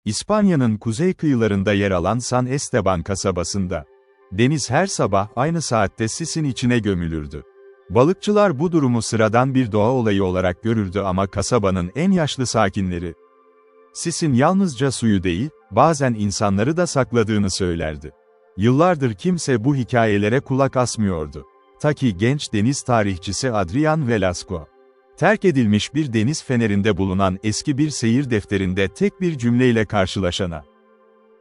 İspanya'nın kuzey kıyılarında yer alan San Esteban kasabasında. Deniz her sabah aynı saatte sisin içine gömülürdü. Balıkçılar bu durumu sıradan bir doğa olayı olarak görürdü ama kasabanın en yaşlı sakinleri, sisin yalnızca suyu değil, bazen insanları da sakladığını söylerdi. Yıllardır kimse bu hikayelere kulak asmıyordu. Ta ki genç deniz tarihçisi Adrián Velasco, terk edilmiş bir deniz fenerinde bulunan eski bir seyir defterinde tek bir cümleyle karşılaşana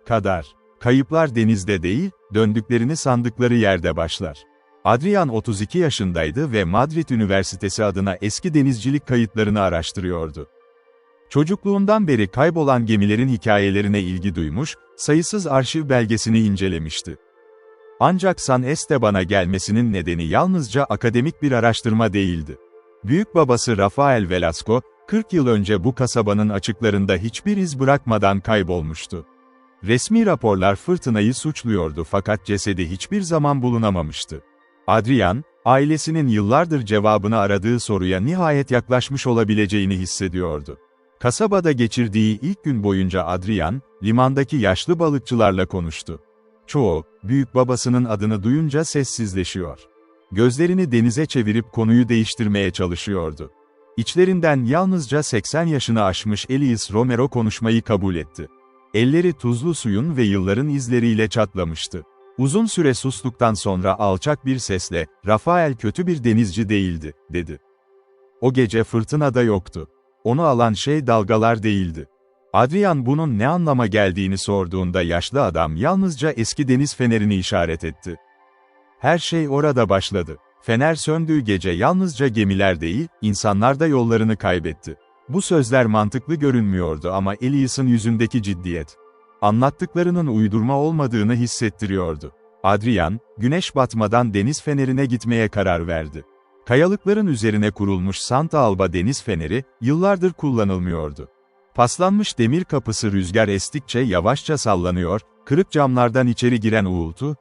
kadar. Kayıplar denizde değil, döndüklerini sandıkları yerde başlar. Adrián 32 yaşındaydı ve Madrid Üniversitesi adına eski denizcilik kayıtlarını araştırıyordu. Çocukluğundan beri kaybolan gemilerin hikayelerine ilgi duymuş, sayısız arşiv belgesini incelemişti. Ancak San Esteban'a gelmesinin nedeni yalnızca akademik bir araştırma değildi. Büyük babası Rafael Velasco, 40 yıl önce bu kasabanın açıklarında hiçbir iz bırakmadan kaybolmuştu. Resmi raporlar fırtınayı suçluyordu fakat cesedi hiçbir zaman bulunamamıştı. Adrián, ailesinin yıllardır cevabını aradığı soruya nihayet yaklaşmış olabileceğini hissediyordu. Kasabada geçirdiği ilk gün boyunca Adrián, limandaki yaşlı balıkçılarla konuştu. Çoğu, büyük babasının adını duyunca sessizleşiyor. Gözlerini denize çevirip konuyu değiştirmeye çalışıyordu. İçlerinden yalnızca 80 yaşını aşmış Elias Romero konuşmayı kabul etti. Elleri tuzlu suyun ve yılların izleriyle çatlamıştı. Uzun süre sustuktan sonra alçak bir sesle, "Rafael kötü bir denizci değildi," dedi. O gece fırtına da yoktu. Onu alan şey dalgalar değildi. Adrián bunun ne anlama geldiğini sorduğunda yaşlı adam yalnızca eski deniz fenerini işaret etti. Her şey orada başladı. Fener söndüğü gece yalnızca gemiler değil, insanlar da yollarını kaybetti. Bu sözler mantıklı görünmüyordu ama Elias'ın yüzündeki ciddiyet, anlattıklarının uydurma olmadığını hissettiriyordu. Adrián, güneş batmadan deniz fenerine gitmeye karar verdi. Kayalıkların üzerine kurulmuş Santa Alba deniz feneri, yıllardır kullanılmıyordu. Paslanmış demir kapısı rüzgar estikçe yavaşça sallanıyor, kırık camlardan içeri giren uğultu,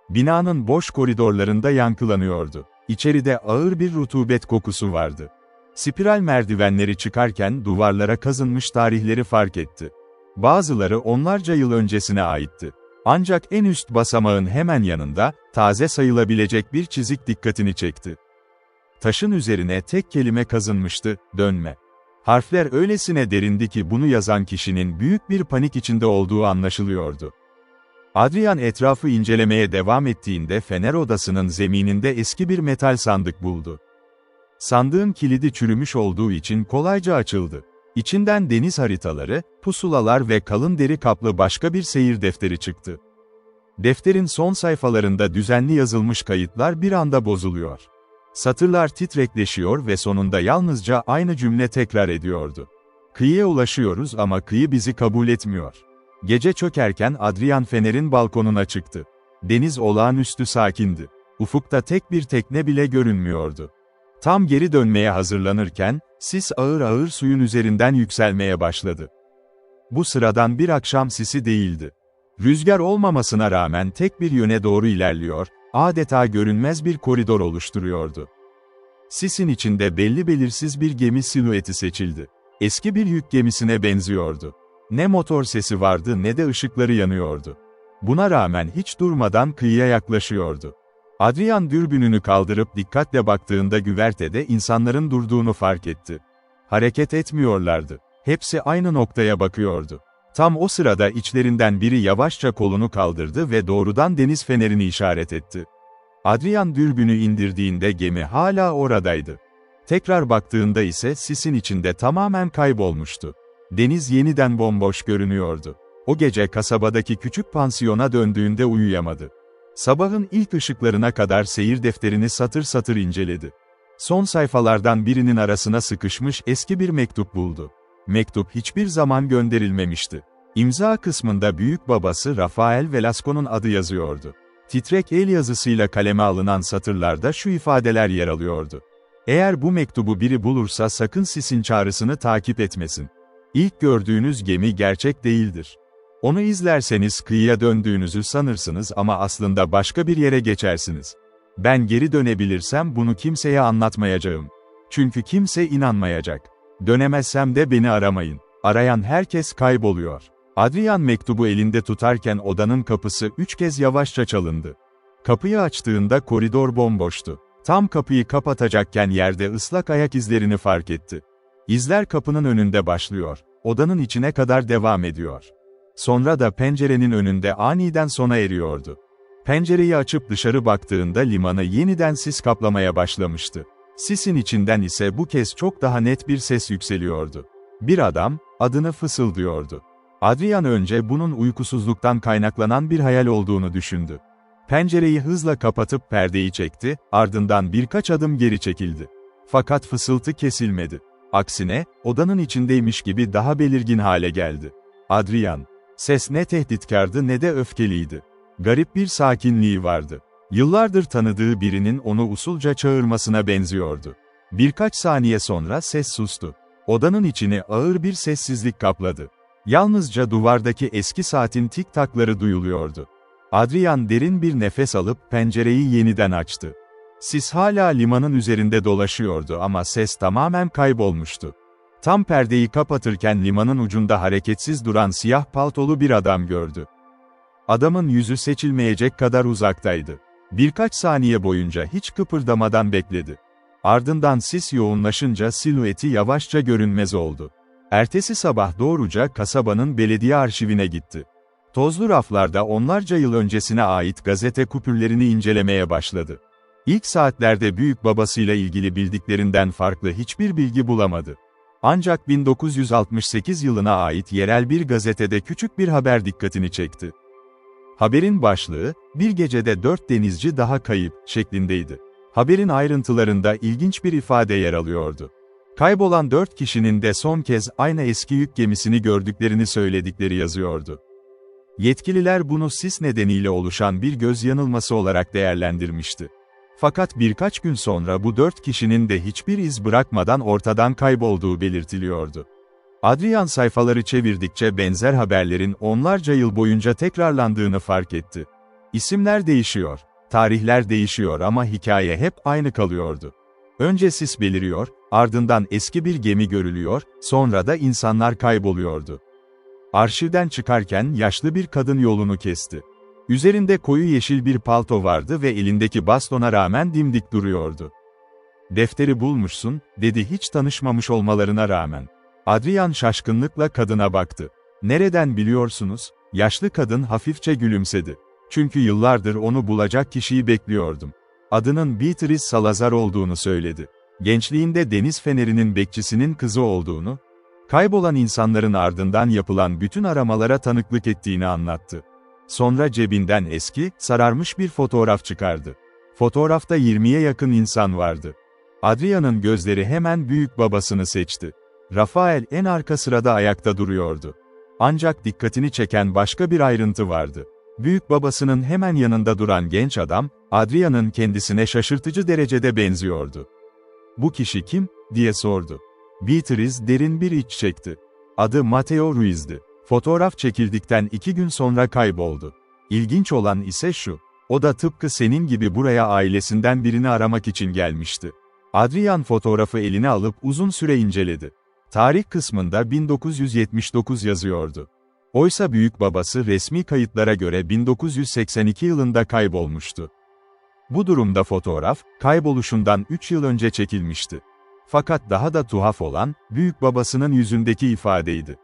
binanın boş koridorlarında yankılanıyordu. İçeride ağır bir rutubet kokusu vardı. Spiral merdivenleri çıkarken duvarlara kazınmış tarihleri fark etti. Bazıları onlarca yıl öncesine aitti. Ancak en üst basamağın hemen yanında, taze sayılabilecek bir çizik dikkatini çekti. Taşın üzerine tek kelime kazınmıştı, "Dönme." Harfler öylesine derindi ki bunu yazan kişinin büyük bir panik içinde olduğu anlaşılıyordu. Adrián etrafı incelemeye devam ettiğinde fener odasının zemininde eski bir metal sandık buldu. Sandığın kilidi çürümüş olduğu için kolayca açıldı. İçinden deniz haritaları, pusulalar ve kalın deri kaplı başka bir seyir defteri çıktı. Defterin son sayfalarında düzenli yazılmış kayıtlar bir anda bozuluyor. Satırlar titrekleşiyor ve sonunda yalnızca aynı cümle tekrar ediyordu. "Kıyıya ulaşıyoruz ama kıyı bizi kabul etmiyor." Gece çökerken Adrián fenerin balkonuna çıktı. Deniz olağanüstü sakindi. Ufukta tek bir tekne bile görünmüyordu. Tam geri dönmeye hazırlanırken, sis ağır ağır suyun üzerinden yükselmeye başladı. Bu sıradan bir akşam sisi değildi. Rüzgar olmamasına rağmen tek bir yöne doğru ilerliyor, adeta görünmez bir koridor oluşturuyordu. Sisin içinde belli belirsiz bir gemi silüeti seçildi. Eski bir yük gemisine benziyordu. Ne motor sesi vardı ne de ışıkları yanıyordu. Buna rağmen hiç durmadan kıyıya yaklaşıyordu. Adrián dürbününü kaldırıp dikkatle baktığında güvertede insanların durduğunu fark etti. Hareket etmiyorlardı. Hepsi aynı noktaya bakıyordu. Tam o sırada içlerinden biri yavaşça kolunu kaldırdı ve doğrudan deniz fenerini işaret etti. Adrián dürbünü indirdiğinde gemi hala oradaydı. Tekrar baktığında ise sisin içinde tamamen kaybolmuştu. Deniz yeniden bomboş görünüyordu. O gece kasabadaki küçük pansiyona döndüğünde uyuyamadı. Sabahın ilk ışıklarına kadar seyir defterini satır satır inceledi. Son sayfalardan birinin arasına sıkışmış eski bir mektup buldu. Mektup hiçbir zaman gönderilmemişti. İmza kısmında büyük babası Rafael Velasco'nun adı yazıyordu. Titrek el yazısıyla kaleme alınan satırlarda şu ifadeler yer alıyordu. "Eğer bu mektubu biri bulursa sakın sisin çağrısını takip etmesin. İlk gördüğünüz gemi gerçek değildir. Onu izlerseniz kıyıya döndüğünüzü sanırsınız ama aslında başka bir yere geçersiniz. Ben geri dönebilirsem bunu kimseye anlatmayacağım. Çünkü kimse inanmayacak. Dönemezsem de beni aramayın. Arayan herkes kayboluyor." Adrian mektubu elinde tutarken odanın kapısı 3 kez yavaşça çalındı. Kapıyı açtığında koridor bomboştu. Tam kapıyı kapatacakken yerde ıslak ayak izlerini fark etti. İzler kapının önünde başlıyor, odanın içine kadar devam ediyor. Sonra da pencerenin önünde aniden sona eriyordu. Pencereyi açıp dışarı baktığında limanı yeniden sis kaplamaya başlamıştı. Sisin içinden ise bu kez çok daha net bir ses yükseliyordu. Bir adam, adını fısıldıyordu. Adrian önce bunun uykusuzluktan kaynaklanan bir hayal olduğunu düşündü. Pencereyi hızla kapatıp perdeyi çekti, ardından birkaç adım geri çekildi. Fakat fısıltı kesilmedi. Aksine, odanın içindeymiş gibi daha belirgin hale geldi. Adrian. Ses ne tehditkardı ne de öfkeliydi. Garip bir sakinliği vardı. Yıllardır tanıdığı birinin onu usulca çağırmasına benziyordu. Birkaç saniye sonra ses sustu. Odanın içini ağır bir sessizlik kapladı. Yalnızca duvardaki eski saatin tik-takları duyuluyordu. Adrian derin bir nefes alıp pencereyi yeniden açtı. Sis hala limanın üzerinde dolaşıyordu ama ses tamamen kaybolmuştu. Tam perdeyi kapatırken limanın ucunda hareketsiz duran siyah paltolu bir adam gördü. Adamın yüzü seçilmeyecek kadar uzaktaydı. Birkaç saniye boyunca hiç kıpırdamadan bekledi. Ardından sis yoğunlaşınca silüeti yavaşça görünmez oldu. Ertesi sabah doğruca kasabanın belediye arşivine gitti. Tozlu raflarda onlarca yıl öncesine ait gazete kupürlerini incelemeye başladı. İlk saatlerde büyük babasıyla ilgili bildiklerinden farklı hiçbir bilgi bulamadı. Ancak 1968 yılına ait yerel bir gazetede küçük bir haber dikkatini çekti. Haberin başlığı, "Bir gecede 4 denizci daha kayıp" şeklindeydi. Haberin ayrıntılarında ilginç bir ifade yer alıyordu. Kaybolan 4 kişinin de son kez aynı eski yük gemisini gördüklerini söyledikleri yazıyordu. Yetkililer bunu sis nedeniyle oluşan bir göz yanılması olarak değerlendirmişti. Fakat birkaç gün sonra bu 4 kişinin de hiçbir iz bırakmadan ortadan kaybolduğu belirtiliyordu. Adrian sayfaları çevirdikçe benzer haberlerin onlarca yıl boyunca tekrarlandığını fark etti. İsimler değişiyor, tarihler değişiyor ama hikaye hep aynı kalıyordu. Önce sis beliriyor, ardından eski bir gemi görülüyor, sonra da insanlar kayboluyordu. Arşivden çıkarken yaşlı bir kadın yolunu kesti. Üzerinde koyu yeşil bir palto vardı ve elindeki bastona rağmen dimdik duruyordu. "Defteri bulmuşsun," dedi hiç tanışmamış olmalarına rağmen. Adrian şaşkınlıkla kadına baktı. "Nereden biliyorsunuz?" Yaşlı kadın hafifçe gülümsedi. "Çünkü yıllardır onu bulacak kişiyi bekliyordum. Adının Beatrice Salazar olduğunu söyledi. Gençliğinde deniz fenerinin bekçisinin kızı olduğunu, kaybolan insanların ardından yapılan bütün aramalara tanıklık ettiğini anlattı. Sonra cebinden eski, sararmış bir fotoğraf çıkardı. Fotoğrafta 20'ye yakın insan vardı. Adrian'ın gözleri hemen büyük babasını seçti. Rafael en arka sırada ayakta duruyordu. Ancak dikkatini çeken başka bir ayrıntı vardı. Büyük babasının hemen yanında duran genç adam, Adrian'ın kendisine şaşırtıcı derecede benziyordu. "Bu kişi kim?" diye sordu. Beatrice derin bir iç çekti. Adı Mateo Ruiz'di. Fotoğraf çekildikten 2 gün sonra kayboldu. İlginç olan ise şu. O da tıpkı senin gibi buraya ailesinden birini aramak için gelmişti. Adrian fotoğrafı eline alıp uzun süre inceledi. Tarih kısmında 1979 yazıyordu. Oysa büyük babası resmi kayıtlara göre 1982 yılında kaybolmuştu. Bu durumda fotoğraf, kayboluşundan 3 yıl önce çekilmişti. Fakat daha da tuhaf olan, büyük babasının yüzündeki ifadeydi.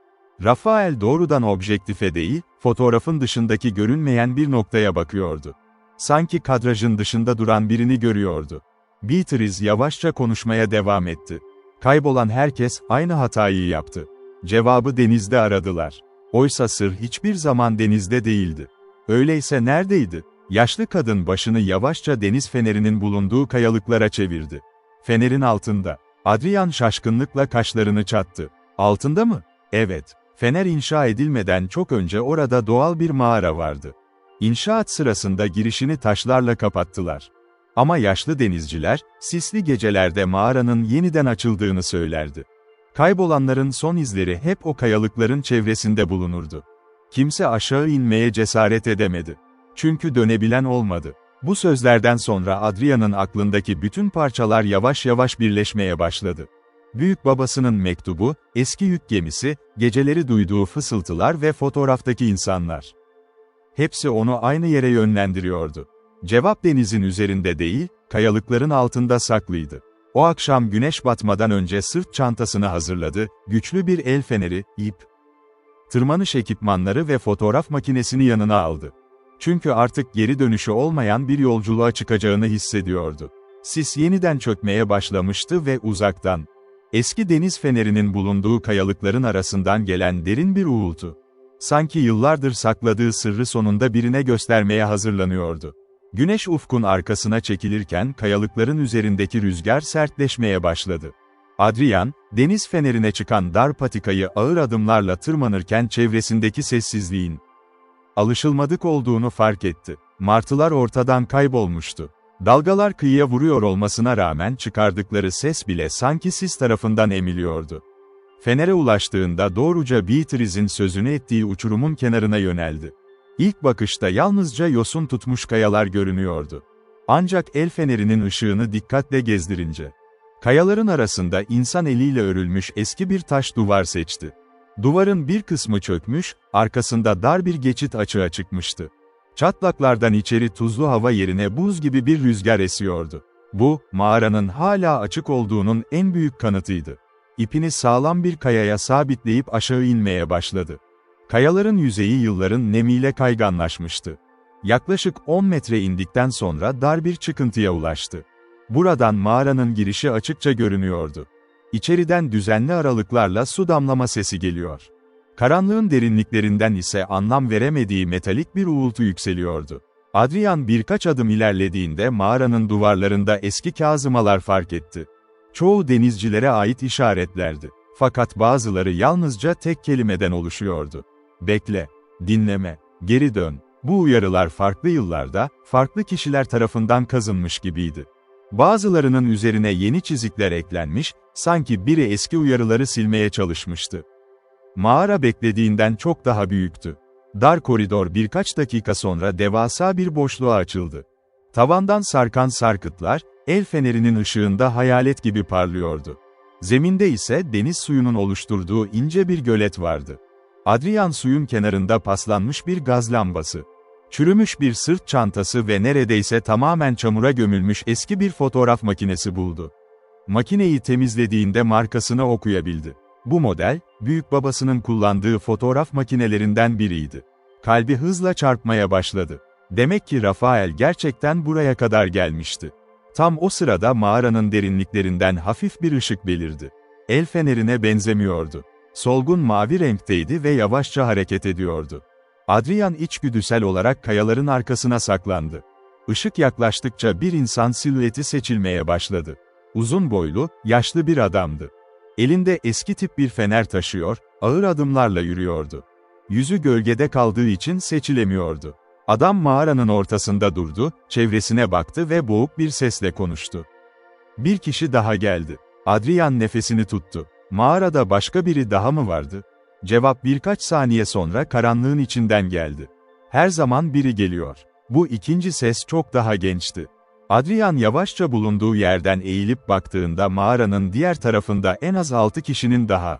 Rafael doğrudan objektife değil, fotoğrafın dışındaki görünmeyen bir noktaya bakıyordu. Sanki kadrajın dışında duran birini görüyordu. Beatrice yavaşça konuşmaya devam etti. "Kaybolan herkes aynı hatayı yaptı. Cevabı denizde aradılar. Oysa sır hiçbir zaman denizde değildi. Öyleyse neredeydi?" Yaşlı kadın başını yavaşça deniz fenerinin bulunduğu kayalıklara çevirdi. "Fenerin altında." Adrian şaşkınlıkla kaşlarını çattı. "Altında mı?" "Evet. Fener inşa edilmeden çok önce orada doğal bir mağara vardı. İnşaat sırasında girişini taşlarla kapattılar. Ama yaşlı denizciler, sisli gecelerde mağaranın yeniden açıldığını söylerdi. Kaybolanların son izleri hep o kayalıkların çevresinde bulunurdu. Kimse aşağı inmeye cesaret edemedi. Çünkü dönebilen olmadı." Bu sözlerden sonra Adrian'ın aklındaki bütün parçalar yavaş yavaş birleşmeye başladı. Büyük babasının mektubu, eski yük gemisi, geceleri duyduğu fısıltılar ve fotoğraftaki insanlar. Hepsi onu aynı yere yönlendiriyordu. Cevap denizin üzerinde değil, kayalıkların altında saklıydı. O akşam güneş batmadan önce sırt çantasını hazırladı, güçlü bir el feneri, ip, tırmanış ekipmanları ve fotoğraf makinesini yanına aldı. Çünkü artık geri dönüşü olmayan bir yolculuğa çıkacağını hissediyordu. Sis yeniden çökmeye başlamıştı ve uzaktan, eski deniz fenerinin bulunduğu kayalıkların arasından gelen derin bir uğultu. Sanki yıllardır sakladığı sırrı sonunda birine göstermeye hazırlanıyordu. Güneş ufkun arkasına çekilirken kayalıkların üzerindeki rüzgar sertleşmeye başladı. Adrian, deniz fenerine çıkan dar patikayı ağır adımlarla tırmanırken çevresindeki sessizliğin alışılmadık olduğunu fark etti. Martılar ortadan kaybolmuştu. Dalgalar kıyıya vuruyor olmasına rağmen çıkardıkları ses bile sanki sis tarafından emiliyordu. Fenere ulaştığında doğruca Beatrice'in sözünü ettiği uçurumun kenarına yöneldi. İlk bakışta yalnızca yosun tutmuş kayalar görünüyordu. Ancak el fenerinin ışığını dikkatle gezdirince, kayaların arasında insan eliyle örülmüş eski bir taş duvar seçti. Duvarın bir kısmı çökmüş, arkasında dar bir geçit açığa çıkmıştı. Çatlaklardan içeri tuzlu hava yerine buz gibi bir rüzgar esiyordu. Bu, mağaranın hala açık olduğunun en büyük kanıtıydı. İpini sağlam bir kayaya sabitleyip aşağı inmeye başladı. Kayaların yüzeyi yılların nemiyle kayganlaşmıştı. Yaklaşık 10 metre indikten sonra dar bir çıkıntıya ulaştı. Buradan mağaranın girişi açıkça görünüyordu. İçeriden düzenli aralıklarla su damlama sesi geliyor. Karanlığın derinliklerinden ise anlam veremediği metalik bir uğultu yükseliyordu. Adrian birkaç adım ilerlediğinde mağaranın duvarlarında eski kazımalar fark etti. Çoğu denizcilere ait işaretlerdi. Fakat bazıları yalnızca tek kelimeden oluşuyordu. Bekle, dinleme, geri dön. Bu uyarılar farklı yıllarda, farklı kişiler tarafından kazınmış gibiydi. Bazılarının üzerine yeni çizikler eklenmiş, sanki biri eski uyarıları silmeye çalışmıştı. Mağara beklediğinden çok daha büyüktü. Dar koridor birkaç dakika sonra devasa bir boşluğa açıldı. Tavandan sarkan sarkıtlar, el fenerinin ışığında hayalet gibi parlıyordu. Zeminde ise deniz suyunun oluşturduğu ince bir gölet vardı. Adrian suyun kenarında paslanmış bir gaz lambası, çürümüş bir sırt çantası ve neredeyse tamamen çamura gömülmüş eski bir fotoğraf makinesi buldu. Makineyi temizlediğinde markasını okuyabildi. Bu model, büyük babasının kullandığı fotoğraf makinelerinden biriydi. Kalbi hızla çarpmaya başladı. Demek ki Rafael gerçekten buraya kadar gelmişti. Tam o sırada mağaranın derinliklerinden hafif bir ışık belirdi. El fenerine benzemiyordu. Solgun mavi renkteydi ve yavaşça hareket ediyordu. Adrian içgüdüsel olarak kayaların arkasına saklandı. Işık yaklaştıkça bir insan silüeti seçilmeye başladı. Uzun boylu, yaşlı bir adamdı. Elinde eski tip bir fener taşıyor, ağır adımlarla yürüyordu. Yüzü gölgede kaldığı için seçilemiyordu. Adam mağaranın ortasında durdu, çevresine baktı ve boğuk bir sesle konuştu. Bir kişi daha geldi. Adrian nefesini tuttu. Mağarada başka biri daha mı vardı? Cevap birkaç saniye sonra karanlığın içinden geldi. Her zaman biri geliyor. Bu ikinci ses çok daha gençti. Adrian yavaşça bulunduğu yerden eğilip baktığında mağaranın diğer tarafında en az 6 kişinin daha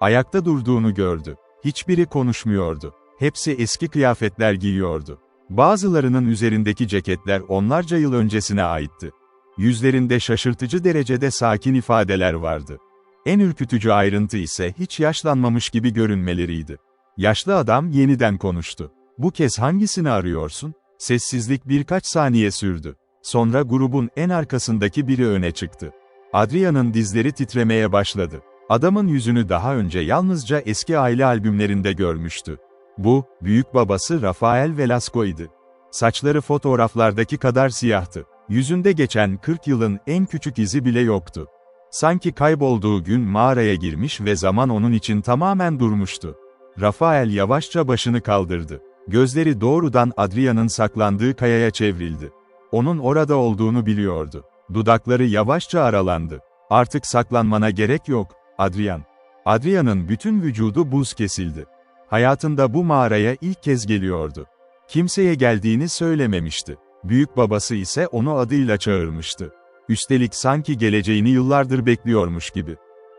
ayakta durduğunu gördü. Hiçbiri konuşmuyordu. Hepsi eski kıyafetler giyiyordu. Bazılarının üzerindeki ceketler onlarca yıl öncesine aitti. Yüzlerinde şaşırtıcı derecede sakin ifadeler vardı. En ürkütücü ayrıntı ise hiç yaşlanmamış gibi görünmeleriydi. Yaşlı adam yeniden konuştu. Bu kez hangisini arıyorsun? Sessizlik birkaç saniye sürdü. Sonra grubun en arkasındaki biri öne çıktı. Adrian'ın dizleri titremeye başladı. Adamın yüzünü daha önce yalnızca eski aile albümlerinde görmüştü. Bu, büyük babası Rafael Velasco'ydı. Saçları fotoğraflardaki kadar siyahtı. Yüzünde geçen 40 yılın en küçük izi bile yoktu. Sanki kaybolduğu gün mağaraya girmiş ve zaman onun için tamamen durmuştu. Rafael yavaşça başını kaldırdı. Gözleri doğrudan Adrian'ın saklandığı kayaya çevrildi. Onun orada olduğunu biliyordu. Dudakları yavaşça aralandı. Artık saklanmana gerek yok, Adrian. Adrian'ın bütün vücudu buz kesildi. Hayatında bu mağaraya ilk kez geliyordu. Kimseye geldiğini söylememişti. Büyük babası ise onu adıyla çağırmıştı. Üstelik sanki geleceğini yıllardır bekliyormuş gibi.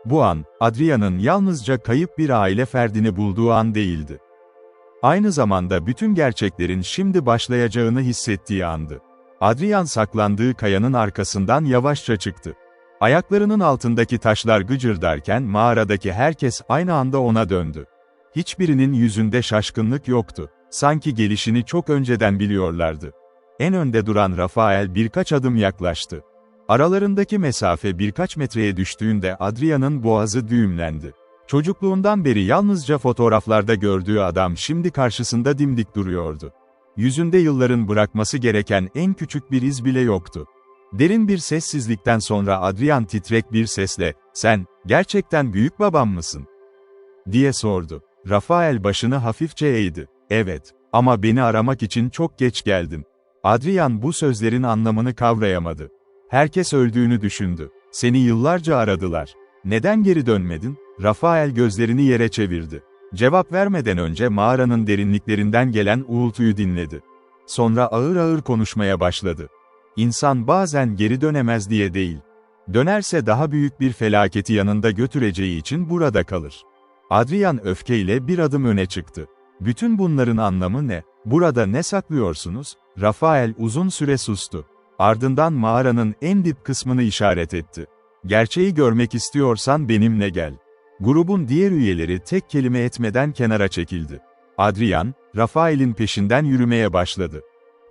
Bu an, Adrian'ın yalnızca kayıp bir aile ferdini bulduğu an değildi. Aynı zamanda bütün gerçeklerin şimdi başlayacağını hissettiği andı. Adrian saklandığı kayanın arkasından yavaşça çıktı. Ayaklarının altındaki taşlar gıcırdarken mağaradaki herkes aynı anda ona döndü. Hiçbirinin yüzünde şaşkınlık yoktu. Sanki gelişini çok önceden biliyorlardı. En önde duran Rafael birkaç adım yaklaştı. Aralarındaki mesafe birkaç metreye düştüğünde Adrian'ın boğazı düğümlendi. Çocukluğundan beri yalnızca fotoğraflarda gördüğü adam şimdi karşısında dimdik duruyordu. Yüzünde yılların bırakması gereken en küçük bir iz bile yoktu. Derin bir sessizlikten sonra Adrian titrek bir sesle, "Sen, gerçekten büyük babam mısın?" diye sordu. Rafael başını hafifçe eğdi. "Evet, ama beni aramak için çok geç geldin." Adrian bu sözlerin anlamını kavrayamadı. Herkes öldüğünü düşündü. "Seni yıllarca aradılar. Neden geri dönmedin?" Rafael gözlerini yere çevirdi. Cevap vermeden önce mağaranın derinliklerinden gelen uğultuyu dinledi. Sonra ağır ağır konuşmaya başladı. "İnsan bazen geri dönemez diye değil. Dönerse daha büyük bir felaketi yanında götüreceği için burada kalır." Adrian öfkeyle bir adım öne çıktı. "Bütün bunların anlamı ne? Burada ne saklıyorsunuz?" Rafael uzun süre sustu. Ardından mağaranın en dip kısmını işaret etti. "Gerçeği görmek istiyorsan benimle gel." Grubun diğer üyeleri tek kelime etmeden kenara çekildi. Adrian, Rafael'in peşinden yürümeye başladı.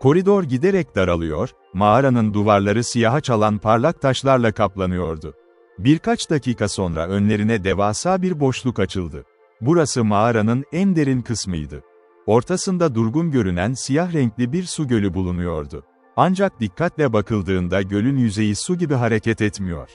Koridor giderek daralıyor, mağaranın duvarları siyaha çalan parlak taşlarla kaplanıyordu. Birkaç dakika sonra önlerine devasa bir boşluk açıldı. Burası mağaranın en derin kısmıydı. Ortasında durgun görünen siyah renkli bir su gölü bulunuyordu. Ancak dikkatle bakıldığında gölün yüzeyi su gibi hareket etmiyor.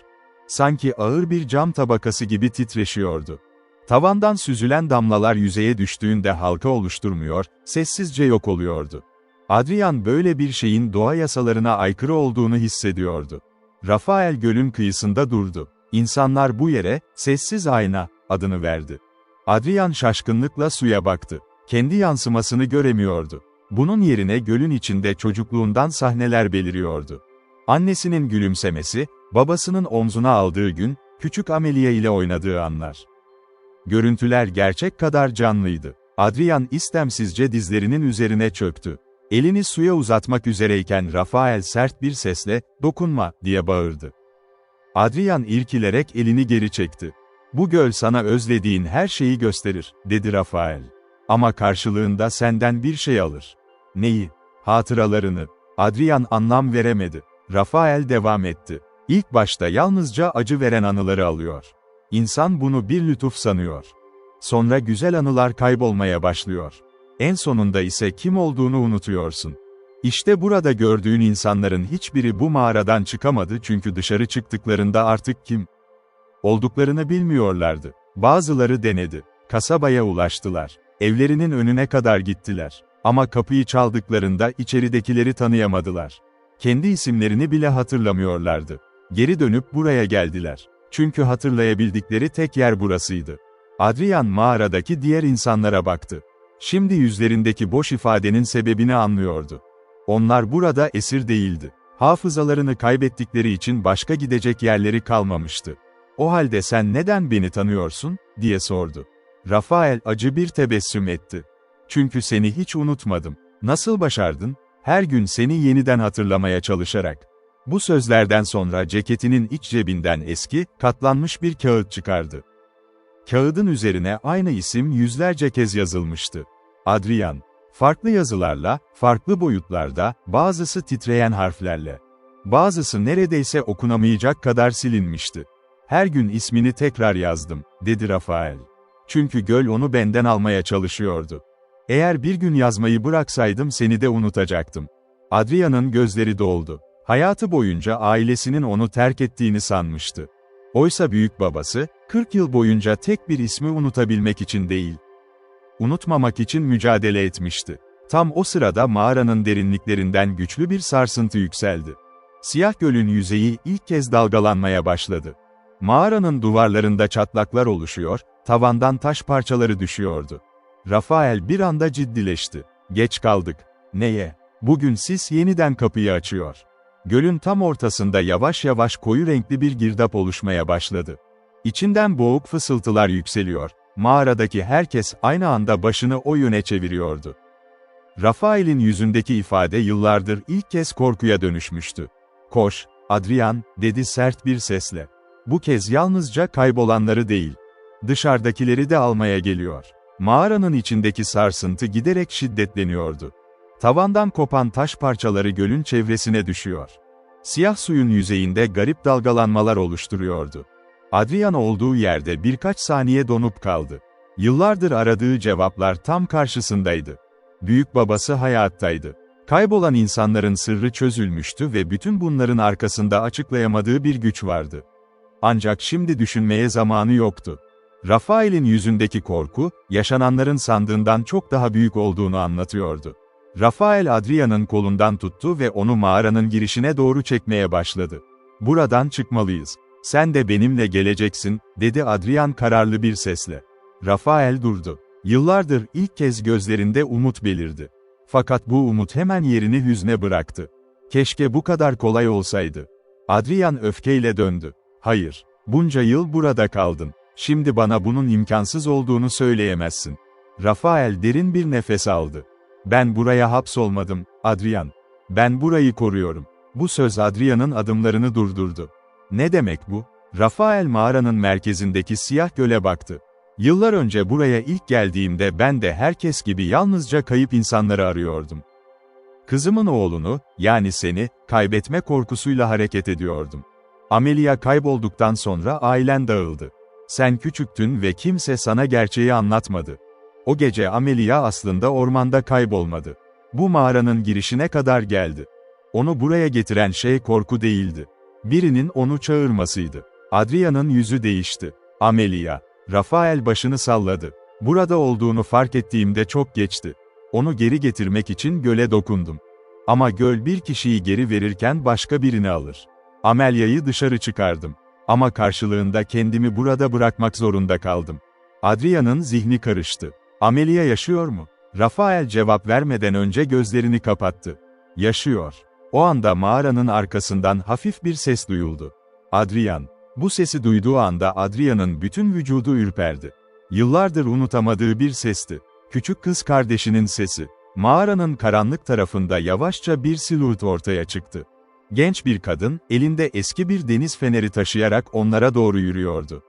Sanki ağır bir cam tabakası gibi titreşiyordu. Tavandan süzülen damlalar yüzeye düştüğünde halka oluşturmuyor, sessizce yok oluyordu. Adrian böyle bir şeyin doğa yasalarına aykırı olduğunu hissediyordu. Rafael gölün kıyısında durdu. İnsanlar bu yere, "Sessiz ayna" adını verdi. Adrian şaşkınlıkla suya baktı. Kendi yansımasını göremiyordu. Bunun yerine gölün içinde çocukluğundan sahneler beliriyordu. Annesinin gülümsemesi, babasının omzuna aldığı gün, küçük Amelia ile oynadığı anlar. Görüntüler gerçek kadar canlıydı. Adrian istemsizce dizlerinin üzerine çöktü. Elini suya uzatmak üzereyken Rafael sert bir sesle, "Dokunma" diye bağırdı. Adrian irkilerek elini geri çekti. "Bu göl sana özlediğin her şeyi gösterir," dedi Rafael. "Ama karşılığında senden bir şey alır." "Neyi?" "Hatıralarını." Adrian anlam veremedi. Rafael devam etti. "İlk başta yalnızca acı veren anıları alıyor. İnsan bunu bir lütuf sanıyor. Sonra güzel anılar kaybolmaya başlıyor. En sonunda ise kim olduğunu unutuyorsun." İşte burada gördüğün insanların hiçbiri bu mağaradan çıkamadı çünkü dışarı çıktıklarında artık kim olduklarını bilmiyorlardı. Bazıları denedi. Kasabaya ulaştılar. Evlerinin önüne kadar gittiler. Ama kapıyı çaldıklarında içeridekileri tanıyamadılar. Kendi isimlerini bile hatırlamıyorlardı. Geri dönüp buraya geldiler. Çünkü hatırlayabildikleri tek yer burasıydı. Adrian mağaradaki diğer insanlara baktı. Şimdi yüzlerindeki boş ifadenin sebebini anlıyordu. Onlar burada esir değildi. Hafızalarını kaybettikleri için başka gidecek yerleri kalmamıştı. "O halde sen neden beni tanıyorsun?" diye sordu. Rafael acı bir tebessüm etti. "Çünkü seni hiç unutmadım." "Nasıl başardın?" "Her gün seni yeniden hatırlamaya çalışarak." Bu sözlerden sonra ceketinin iç cebinden eski, katlanmış bir kağıt çıkardı. Kağıdın üzerine aynı isim yüzlerce kez yazılmıştı. Adrian. Farklı yazılarla, farklı boyutlarda, bazısı titreyen harflerle. Bazısı neredeyse okunamayacak kadar silinmişti. "Her gün ismini tekrar yazdım," dedi Rafael. "Çünkü göl onu benden almaya çalışıyordu. Eğer bir gün yazmayı bıraksaydım seni de unutacaktım." Adrian'ın gözleri doldu. Hayatı boyunca ailesinin onu terk ettiğini sanmıştı. Oysa büyük babası, 40 yıl boyunca tek bir ismi unutabilmek için değil, unutmamak için mücadele etmişti. Tam o sırada mağaranın derinliklerinden güçlü bir sarsıntı yükseldi. Siyah gölün yüzeyi ilk kez dalgalanmaya başladı. Mağaranın duvarlarında çatlaklar oluşuyor, tavandan taş parçaları düşüyordu. Rafael bir anda ciddileşti. "Geç kaldık." "Neye?" "Bugün sis yeniden kapıyı açıyor." Gölün tam ortasında yavaş yavaş koyu renkli bir girdap oluşmaya başladı. İçinden boğuk fısıltılar yükseliyor. Mağaradaki herkes aynı anda başını o yöne çeviriyordu. Rafael'in yüzündeki ifade yıllardır ilk kez korkuya dönüşmüştü. "Koş, Adrian," dedi sert bir sesle. "Bu kez yalnızca kaybolanları değil, dışarıdakileri de almaya geliyor." Mağaranın içindeki sarsıntı giderek şiddetleniyordu. Tavandan kopan taş parçaları gölün çevresine düşüyor. Siyah suyun yüzeyinde garip dalgalanmalar oluşturuyordu. Adrian olduğu yerde birkaç saniye donup kaldı. Yıllardır aradığı cevaplar tam karşısındaydı. Büyük babası hayattaydı. Kaybolan insanların sırrı çözülmüştü ve bütün bunların arkasında açıklayamadığı bir güç vardı. Ancak şimdi düşünmeye zamanı yoktu. Rafael'in yüzündeki korku, yaşananların sandığından çok daha büyük olduğunu anlatıyordu. Rafael Adrian'ın kolundan tuttu ve onu mağaranın girişine doğru çekmeye başladı. "Buradan çıkmalıyız. Sen de benimle geleceksin," dedi Adrian kararlı bir sesle. Rafael durdu. Yıllardır ilk kez gözlerinde umut belirdi. Fakat bu umut hemen yerini hüzne bıraktı. Keşke bu kadar kolay olsaydı. Adrian öfkeyle döndü. "Hayır, bunca yıl burada kaldın. Şimdi bana bunun imkansız olduğunu söyleyemezsin." Rafael derin bir nefes aldı. "Ben buraya hapsolmadım, Adrian. Ben burayı koruyorum." Bu söz Adrian'ın adımlarını durdurdu. "Ne demek bu?" Rafael mağaranın merkezindeki siyah göle baktı. "Yıllar önce buraya ilk geldiğimde ben de herkes gibi yalnızca kayıp insanları arıyordum. Kızımın oğlunu, yani seni, kaybetme korkusuyla hareket ediyordum. Amelia kaybolduktan sonra ailen dağıldı. Sen küçüktün ve kimse sana gerçeği anlatmadı. O gece Amelia aslında ormanda kaybolmadı. Bu mağaranın girişine kadar geldi. Onu buraya getiren şey korku değildi. Birinin onu çağırmasıydı." Adrian'ın yüzü değişti. "Amelia." Rafael başını salladı. "Burada olduğunu fark ettiğimde çok geçti. Onu geri getirmek için göle dokundum. Ama göl bir kişiyi geri verirken başka birini alır. Amelia'yı dışarı çıkardım. Ama karşılığında kendimi burada bırakmak zorunda kaldım." Adrian'ın zihni karıştı. "Amelia yaşıyor mu?" Rafael cevap vermeden önce gözlerini kapattı. "Yaşıyor." O anda mağaranın arkasından hafif bir ses duyuldu. "Adrian." Bu sesi duyduğu anda Adrian'ın bütün vücudu ürperdi. Yıllardır unutamadığı bir sesti. Küçük kız kardeşinin sesi. Mağaranın karanlık tarafında yavaşça bir silüet ortaya çıktı. Genç bir kadın, elinde eski bir deniz feneri taşıyarak onlara doğru yürüyordu.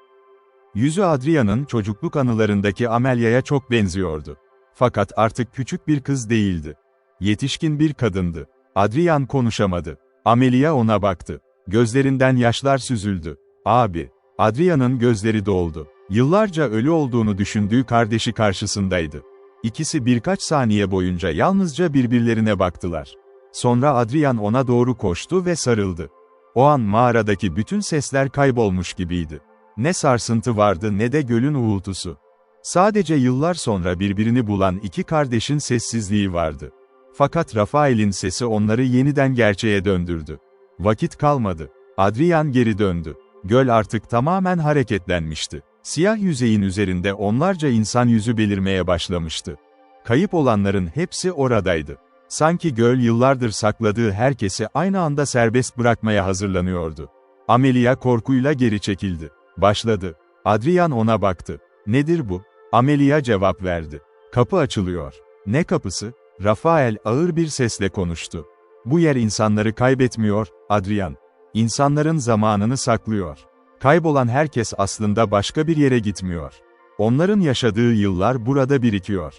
Yüzü Adrian'ın çocukluk anılarındaki Amelia'ya çok benziyordu. Fakat artık küçük bir kız değildi. Yetişkin bir kadındı. Adrian konuşamadı. Amelia ona baktı. Gözlerinden yaşlar süzüldü. "Abi." Adrian'ın gözleri doldu. Yıllarca ölü olduğunu düşündüğü kardeşi karşısındaydı. İkisi birkaç saniye boyunca yalnızca birbirlerine baktılar. Sonra Adrian ona doğru koştu ve sarıldı. O an mağaradaki bütün sesler kaybolmuş gibiydi. Ne sarsıntı vardı ne de gölün uğultusu. Sadece yıllar sonra birbirini bulan iki kardeşin sessizliği vardı. Fakat Rafael'in sesi onları yeniden gerçeğe döndürdü. Vakit kalmadı. Adrian geri döndü. Göl artık tamamen hareketlenmişti. Siyah yüzeyin üzerinde onlarca insan yüzü belirmeye başlamıştı. Kayıp olanların hepsi oradaydı. Sanki göl yıllardır sakladığı herkesi aynı anda serbest bırakmaya hazırlanıyordu. Amelia korkuyla geri çekildi. "Başladı." Adrian ona baktı. "Nedir bu?" Amelia cevap verdi. "Kapı açılıyor." "Ne kapısı?" Rafael ağır bir sesle konuştu. "Bu yer insanları kaybetmiyor, Adrian. İnsanların zamanını saklıyor. Kaybolan herkes aslında başka bir yere gitmiyor. Onların yaşadığı yıllar burada birikiyor.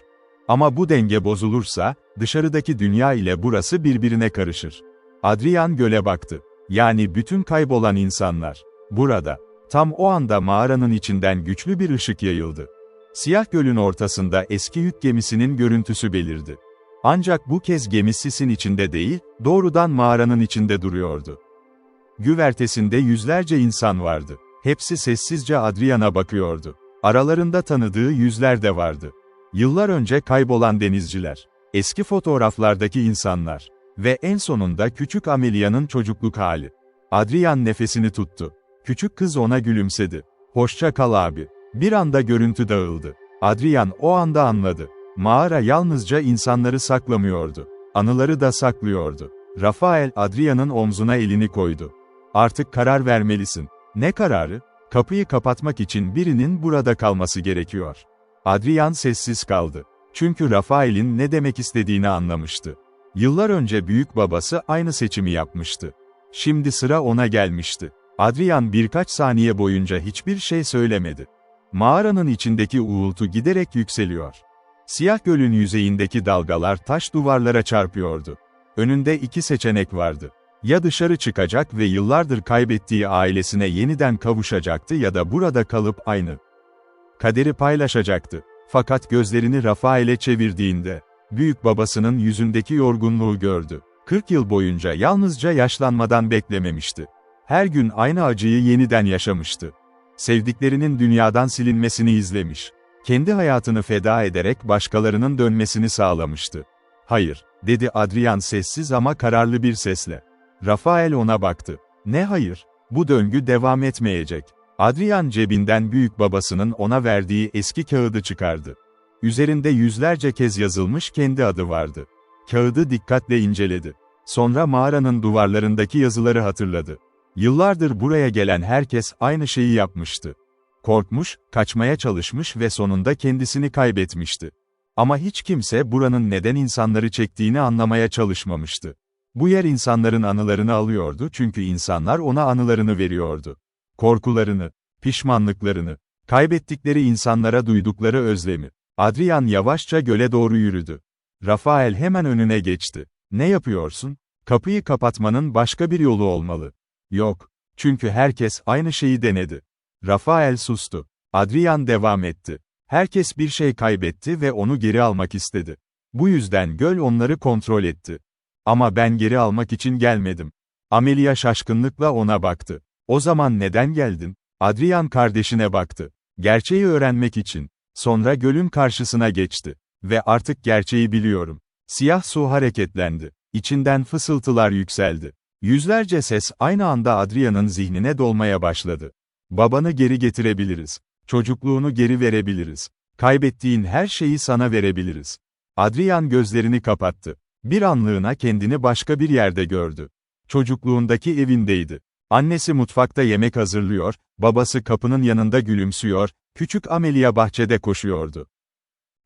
Ama bu denge bozulursa, dışarıdaki dünya ile burası birbirine karışır." Adrian göle baktı. "Yani bütün kaybolan insanlar. Burada." Tam o anda mağaranın içinden güçlü bir ışık yayıldı. Siyah gölün ortasında eski yük gemisinin görüntüsü belirdi. Ancak bu kez gemi sisin içinde değil, doğrudan mağaranın içinde duruyordu. Güvertesinde yüzlerce insan vardı. Hepsi sessizce Adrian'a bakıyordu. Aralarında tanıdığı yüzler de vardı. Yıllar önce kaybolan denizciler, eski fotoğraflardaki insanlar ve en sonunda küçük Amelia'nın çocukluk hali. Adrian nefesini tuttu. Küçük kız ona gülümsedi. "Hoşça kal abi." Bir anda görüntü dağıldı. Adrian o anda anladı. Mağara yalnızca insanları saklamıyordu. Anıları da saklıyordu. Rafael Adrian'ın omzuna elini koydu. "Artık karar vermelisin." "Ne kararı?" Kapıyı kapatmak için birinin burada kalması gerekiyor. Adrian sessiz kaldı. Çünkü Rafael'in ne demek istediğini anlamıştı. Yıllar önce büyük babası aynı seçimi yapmıştı. Şimdi sıra ona gelmişti. Adrian birkaç saniye boyunca hiçbir şey söylemedi. Mağaranın içindeki uğultu giderek yükseliyor. Siyah gölün yüzeyindeki dalgalar taş duvarlara çarpıyordu. Önünde iki seçenek vardı. Ya dışarı çıkacak ve yıllardır kaybettiği ailesine yeniden kavuşacaktı ya da burada kalıp aynı kaderi paylaşacaktı. Fakat gözlerini Rafael'e çevirdiğinde, büyük babasının yüzündeki yorgunluğu gördü. 40 yıl boyunca yalnızca yaşlanmadan beklememişti. Her gün aynı acıyı yeniden yaşamıştı. Sevdiklerinin dünyadan silinmesini izlemiş. Kendi hayatını feda ederek başkalarının dönmesini sağlamıştı. "Hayır," dedi Adrian sessiz ama kararlı bir sesle. Rafael ona baktı. "Ne hayır? Bu döngü devam etmeyecek." Adrian cebinden büyük babasının ona verdiği eski kağıdı çıkardı. Üzerinde yüzlerce kez yazılmış kendi adı vardı. Kağıdı dikkatle inceledi. Sonra mağaranın duvarlarındaki yazıları hatırladı. Yıllardır buraya gelen herkes aynı şeyi yapmıştı. Korkmuş, kaçmaya çalışmış ve sonunda kendisini kaybetmişti. Ama hiç kimse buranın neden insanları çektiğini anlamaya çalışmamıştı. Bu yer insanların anılarını alıyordu çünkü insanlar ona anılarını veriyordu. Korkularını, pişmanlıklarını, kaybettikleri insanlara duydukları özlemi. Adrian yavaşça göle doğru yürüdü. Rafael hemen önüne geçti. "Ne yapıyorsun? Kapıyı kapatmanın başka bir yolu olmalı." "Yok. Çünkü herkes aynı şeyi denedi." Rafael sustu. Adrian devam etti. "Herkes bir şey kaybetti ve onu geri almak istedi. Bu yüzden göl onları kontrol etti. Ama ben geri almak için gelmedim." Amelia şaşkınlıkla ona baktı. "O zaman neden geldin?" Adrian kardeşine baktı. "Gerçeği öğrenmek için." Sonra gölün karşısına geçti. "Ve artık gerçeği biliyorum." Siyah su hareketlendi. İçinden fısıltılar yükseldi. Yüzlerce ses aynı anda Adrian'ın zihnine dolmaya başladı. "Babanı geri getirebiliriz. Çocukluğunu geri verebiliriz. Kaybettiğin her şeyi sana verebiliriz." Adrian gözlerini kapattı. Bir anlığına kendini başka bir yerde gördü. Çocukluğundaki evindeydi. Annesi mutfakta yemek hazırlıyor, babası kapının yanında gülümsüyor, küçük Amelia bahçede koşuyordu.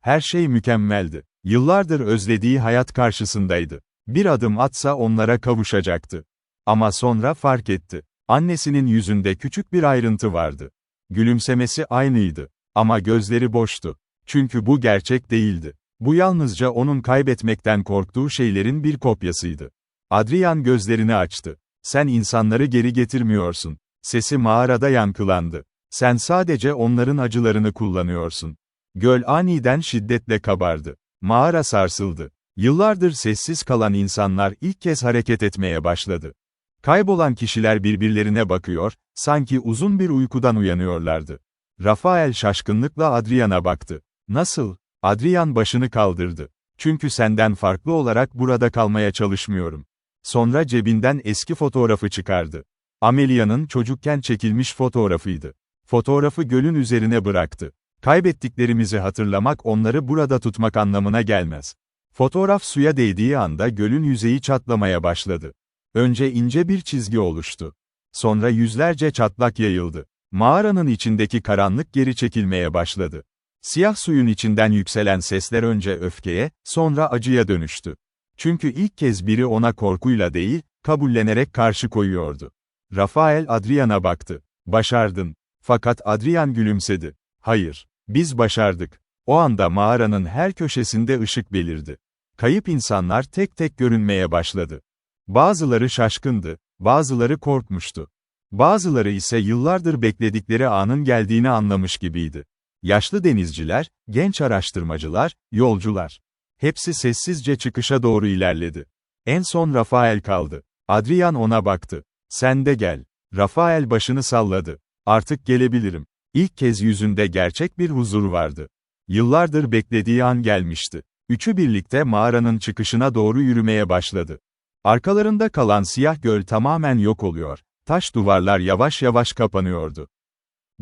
Her şey mükemmeldi. Yıllardır özlediği hayat karşısındaydı. Bir adım atsa onlara kavuşacaktı. Ama sonra fark etti. Annesinin yüzünde küçük bir ayrıntı vardı. Gülümsemesi aynıydı. Ama gözleri boştu. Çünkü bu gerçek değildi. Bu yalnızca onun kaybetmekten korktuğu şeylerin bir kopyasıydı. Adrian gözlerini açtı. "Sen insanları geri getirmiyorsun." Sesi mağarada yankılandı. "Sen sadece onların acılarını kullanıyorsun." Göl aniden şiddetle kabardı. Mağara sarsıldı. Yıllardır sessiz kalan insanlar ilk kez hareket etmeye başladı. Kaybolan kişiler birbirlerine bakıyor, sanki uzun bir uykudan uyanıyorlardı. Rafael şaşkınlıkla Adrian'a baktı. "Nasıl?" Adrian başını kaldırdı. "Çünkü senden farklı olarak burada kalmaya çalışmıyorum." Sonra cebinden eski fotoğrafı çıkardı. Amelia'nın çocukken çekilmiş fotoğrafıydı. Fotoğrafı gölün üzerine bıraktı. "Kaybettiklerimizi hatırlamak onları burada tutmak anlamına gelmez." Fotoğraf suya değdiği anda gölün yüzeyi çatlamaya başladı. Önce ince bir çizgi oluştu. Sonra yüzlerce çatlak yayıldı. Mağaranın içindeki karanlık geri çekilmeye başladı. Siyah suyun içinden yükselen sesler önce öfkeye, sonra acıya dönüştü. Çünkü ilk kez biri ona korkuyla değil, kabullenerek karşı koyuyordu. Rafael Adrian'a baktı. "Başardın." Fakat Adrian gülümsedi. "Hayır, biz başardık." O anda mağaranın her köşesinde ışık belirdi. Kayıp insanlar tek tek görünmeye başladı. Bazıları şaşkındı, bazıları korkmuştu. Bazıları ise yıllardır bekledikleri anın geldiğini anlamış gibiydi. Yaşlı denizciler, genç araştırmacılar, yolcular. Hepsi sessizce çıkışa doğru ilerledi. En son Rafael kaldı. Adrian ona baktı. "Sen de gel." Rafael başını salladı. "Artık gelebilirim." İlk kez yüzünde gerçek bir huzur vardı. Yıllardır beklediği an gelmişti. Üçü birlikte mağaranın çıkışına doğru yürümeye başladı. Arkalarında kalan siyah göl tamamen yok oluyor. Taş duvarlar yavaş yavaş kapanıyordu.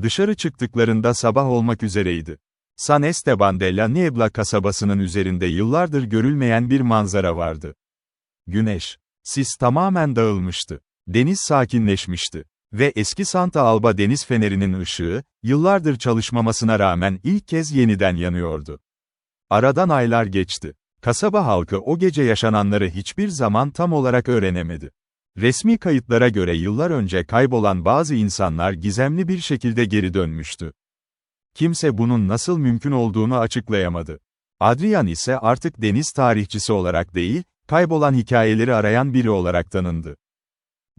Dışarı çıktıklarında sabah olmak üzereydi. San Esteban de la Niebla kasabasının üzerinde yıllardır görülmeyen bir manzara vardı. Güneş, sis tamamen dağılmıştı. Deniz sakinleşmişti. Ve eski Santa Alba deniz fenerinin ışığı, yıllardır çalışmamasına rağmen ilk kez yeniden yanıyordu. Aradan aylar geçti. Kasaba halkı o gece yaşananları hiçbir zaman tam olarak öğrenemedi. Resmi kayıtlara göre yıllar önce kaybolan bazı insanlar gizemli bir şekilde geri dönmüştü. Kimse bunun nasıl mümkün olduğunu açıklayamadı. Adrian ise artık deniz tarihçisi olarak değil, kaybolan hikayeleri arayan biri olarak tanındı.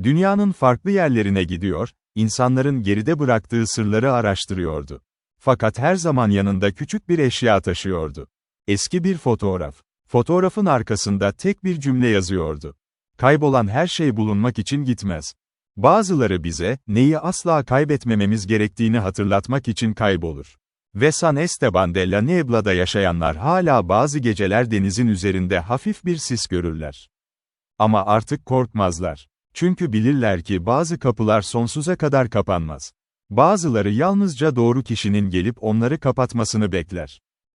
Dünyanın farklı yerlerine gidiyor, insanların geride bıraktığı sırları araştırıyordu. Fakat her zaman yanında küçük bir eşya taşıyordu. Eski bir fotoğraf. Fotoğrafın arkasında tek bir cümle yazıyordu. Kaybolan her şey bulunmak için gitmez. Bazıları bize, neyi asla kaybetmememiz gerektiğini hatırlatmak için kaybolur. Ve San Esteban de la Niebla'da yaşayanlar hala bazı geceler denizin üzerinde hafif bir sis görürler. Ama artık korkmazlar. Çünkü bilirler ki bazı kapılar sonsuza kadar kapanmaz. Bazıları yalnızca doğru kişinin gelip onları kapatmasını bekler.